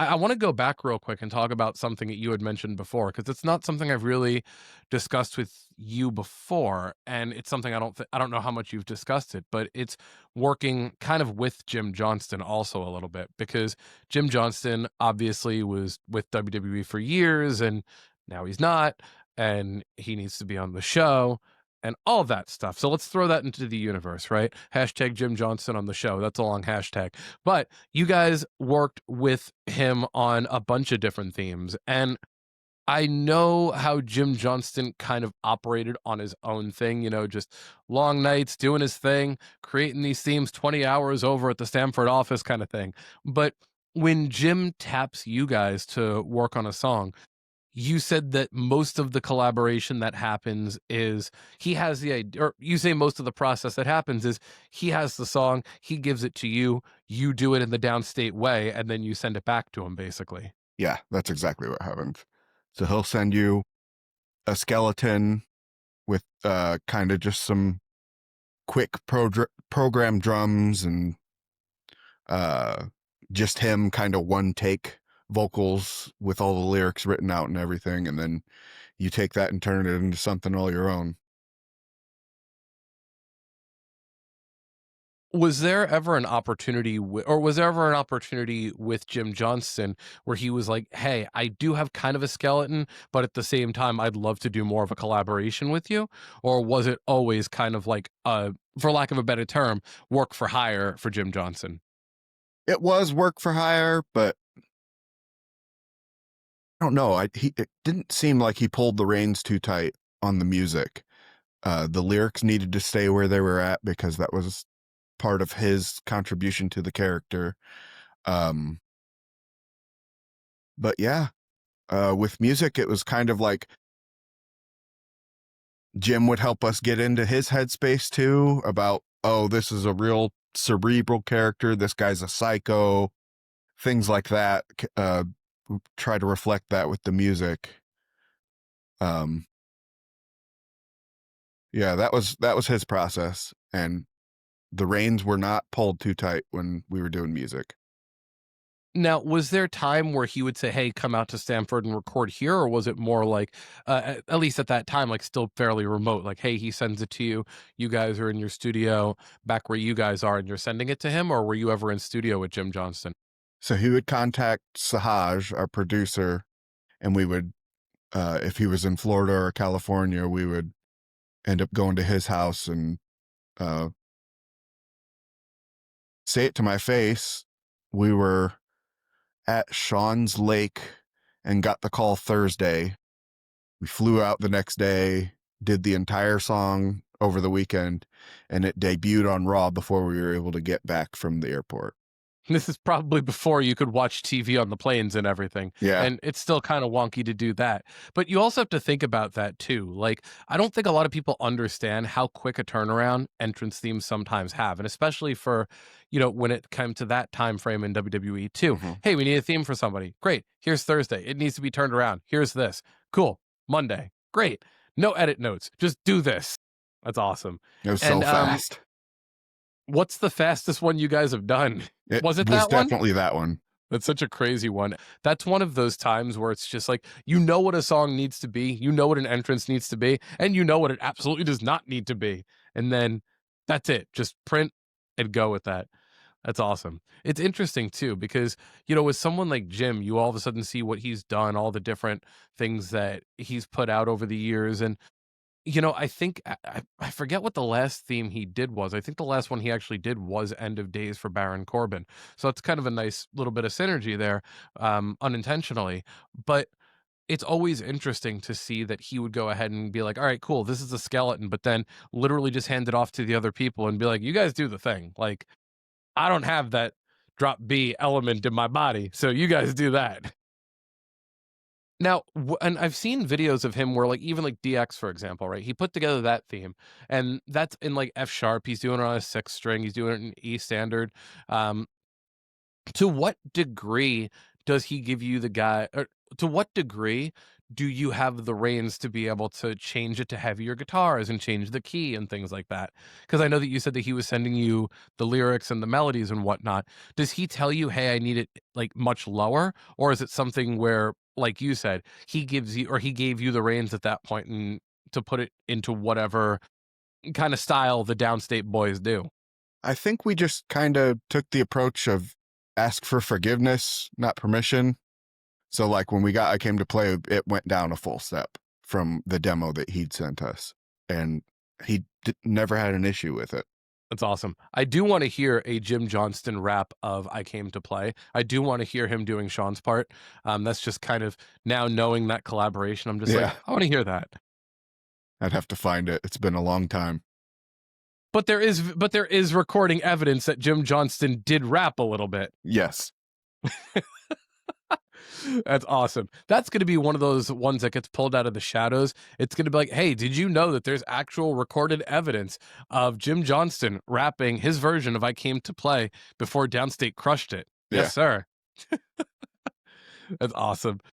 I want to go back real quick and talk about something that you had mentioned before, because it's not something I've really discussed with you before, and it's something I don't know how much you've discussed it, but it's working kind of with Jim Johnston also a little bit, because Jim Johnston obviously was with WWE for years, and now he's not, and he needs to be on the show. And all of that stuff. So let's throw that into the universe, right? Hashtag Jim Johnston on the show. That's a long hashtag. But you guys worked with him on a bunch of different themes. And I know how Jim Johnston kind of operated on his own thing, just long nights, doing his thing, creating these themes 20 hours over at the Stamford office kind of thing. But when Jim taps you guys to work on a song, you said that most of the collaboration that happens is he has the idea, or you say most of the process that happens is he has the song, he gives it to you, you do it in the downstate way, and then you send it back to him, basically. Yeah, that's exactly what happens. So he'll send you a skeleton with kind of just some quick program drums and just him kind of one take vocals with all the lyrics written out and everything, and then you take that and turn it into something all your own. Was there ever an opportunity, or was there ever an opportunity with Jim Johnston where he was like, "Hey, I do have kind of a skeleton, but at the same time, I'd love to do more of a collaboration with you"? Or was it always kind of like, for lack of a better term, work for hire for Jim Johnston? It was work for hire, but I don't know. It didn't seem like he pulled the reins too tight on the music. The lyrics needed to stay where they were at because that was part of his contribution to the character. But yeah, with music, it was kind of like Jim would help us get into his headspace too about, oh, this is a real cerebral character. This guy's a psycho, things like that. Try to reflect that with the music. Yeah, that was his process, and the reins were not pulled too tight when we were doing music. Now, was there time where he would say, "Hey, come out to Stanford and record here," or was it more like, at least at that time, like still fairly remote? Like, hey, he sends it to you. You guys are in your studio back where you guys are, and you're sending it to him, or were you ever in studio with Jim Johnston? So he would contact Sahaj, our producer, and we would, if he was in Florida or California, we would end up going to his house and uh, say it to my face. We were at Sean's Lake and got the call Thursday. We flew out the next day, did the entire song over the weekend, and it debuted on Raw before we were able to get back from the airport. This is probably before you could watch TV on the planes and everything. Yeah. And it's still kind of wonky to do that. But you also have to think about that too. Like, I don't think a lot of people understand how quick a turnaround entrance themes sometimes have. And especially for, when it came to that time frame in WWE too. Mm-hmm. Hey, we need a theme for somebody. Great. Here's Thursday. It needs to be turned around. Here's this. Cool. Monday. Great. No edit notes. Just do this. That's awesome. It was And so fast. what's the fastest one you guys have done? Was it was that one? definitely that one. That's such a crazy one. That's one of those times where it's just like, you know what a song needs to be, you know what an entrance needs to be, and you know what it absolutely does not need to be. And then that's it. Just print and go with that. That's awesome. It's interesting too, because, with someone like Jim, you all of a sudden see what he's done, all the different things that he's put out over the years. And I think I forget what the last theme he did was. I think the last one he actually did was End of Days for Baron Corbin. So it's kind of a nice little bit of synergy there, unintentionally. But it's always interesting to see that he would go ahead and be like, all right, cool, this is a skeleton, but then literally just hand it off to the other people and be like, you guys do the thing. Like, I don't have that drop B element in my body, so you guys do that. Now, and I've seen videos of him where, like, even like DX, for example, right? He put together that theme, and that's in like F sharp. He's doing it on a sixth string. He's doing it in E standard. Um, to what degree does he give you the guy, or to what degree do you have the reins to be able to change it to heavier guitars and change the key and things like that? Because I know that you said that he was sending you the lyrics and the melodies and whatnot. Does he tell you, hey, I need it like much lower? Or is it something where, like you said, he gives you, or he gave you the reins at that point and to put it into whatever kind of style the Downstate boys do? I think we just kind of took the approach of ask for forgiveness, not permission. So like when we got I Came to Play, it went down a full step from the demo that he'd sent us. And he never had an issue with it. That's awesome. I do want to hear a Jim Johnston rap of I Came to Play. I do want to hear him doing Sean's part. That's just kind of now knowing that collaboration. I'm just like, Yeah. I want to hear that. I'd have to find it. It's been a long time. But there is recording evidence that Jim Johnston did rap a little bit. Yes. That's awesome. That's going to be one of those ones that gets pulled out of the shadows. It's going to be like, hey, did you know that there's actual recorded evidence of Jim Johnston rapping his version of I Came to Play before Downstait crushed it? Yeah. Yes, sir. That's awesome.